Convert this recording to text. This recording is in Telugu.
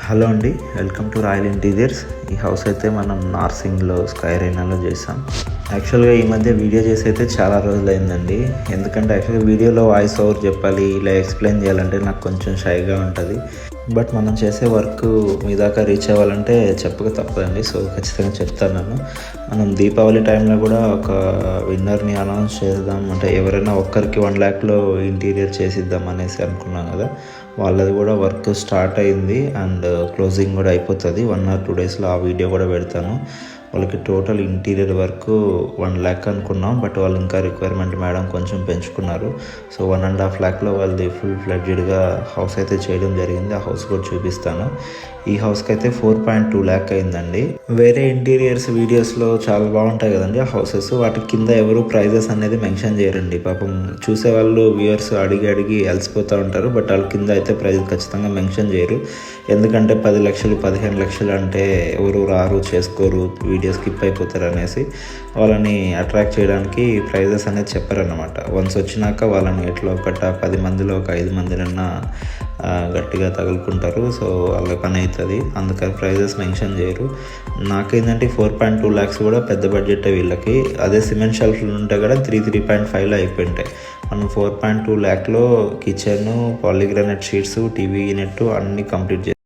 హలో అండి, వెల్కమ్ టు రాయల్ ఇంటీరియర్స్. ఈ హౌస్ అయితే మనం నార్సింగ్లో స్కై రేనాలో చేసాం. యాక్చువల్గా ఈ మధ్య వీడియో చేసి అయితే చాలా రోజులు అయిందండి. ఎందుకంటే యాక్చువల్గా వీడియోలో వాయిస్ ఓవర్ చెప్పాలి, ఇలా ఎక్స్ప్లెయిన్ చేయాలంటే నాకు కొంచెం షైగా ఉంటుంది. బట్ మనం చేసే వర్క్ మీ దాకా రీచ్ అవ్వాలంటే చెప్పక తప్పదండి. సో ఖచ్చితంగా చెప్తాను. మనం దీపావళి టైంలో కూడా ఒక విన్నర్ని అనౌన్స్ చేద్దాం, అంటే ఎవరైనా ఒక్కరికి 1,00,000లో ఇంటీరియర్ చేసిద్దాం అనేసి అనుకున్నాం కదా. వాళ్ళది కూడా వర్క్ స్టార్ట్ అయింది అండ్ క్లోజింగ్ కూడా అయిపోతుంది. 1 or 2 డేస్లో ఆ వీడియో కూడా పెడతాను. వాళ్ళకి టోటల్ ఇంటీరియర్ వర్క్ 1,00,000 అనుకున్నాం, బట్ వాళ్ళు ఇంకా రిక్వైర్మెంట్ మేడం కొంచెం పెంచుకున్నారు. సో 1.5 lakhలో వాళ్ళది ఫుల్ ఫ్లెడ్జ్డ్గా హౌస్ అయితే చేయడం జరిగింది. ఆ హౌస్ కూడా చూపిస్తాను. ఈ హౌస్కి అయితే 4.2 lakh అయిందండి. వేరే ఇంటీరియర్స్ వీడియోస్లో చాలా బాగుంటాయి కదండి ఆ హౌసెస్, వాటి కింద ఎవరు ప్రైజెస్ అనేది మెన్షన్ చేయరండి. పాపం చూసేవాళ్ళు వ్యూయర్స్ అడిగి అలసిపోతూ ఉంటారు. బట్ వాళ్ళ కింద అయితే ప్రైజ్ ఖచ్చితంగా మెన్షన్ చేయరు. ఎందుకంటే 10 లక్షలు 15 లక్షలు అంటే ఎవరు రారు, చేసుకోరు, వీడియో స్కిప్ అయిపోతారు అనేసి వాళ్ళని అట్రాక్ట్ చేయడానికి ప్రైజెస్ అనేది చెప్పారన్నమాట. వన్స్ వచ్చినాక వాళ్ళని ఎట్లా ఒకట 10 మందిలో ఒక 5 మందినన్నా గట్టిగా తగులుకుంటారు. సో వాళ్ళ పని అవుతుంది, అందుకని ప్రైజెస్ మెన్షన్ చేయరు. నాకేంటంటే 4.2 lakhs కూడా పెద్ద బడ్జెట్ వీళ్ళకి. అదే సిమెంట్ షెల్ఫ్లు ఉంటే కూడా 3.5లో అయిపోయింటాయి. మనం 4.2 lakhలో kitchen, polygranite sheets, TV unit అన్నీ కంప్లీట్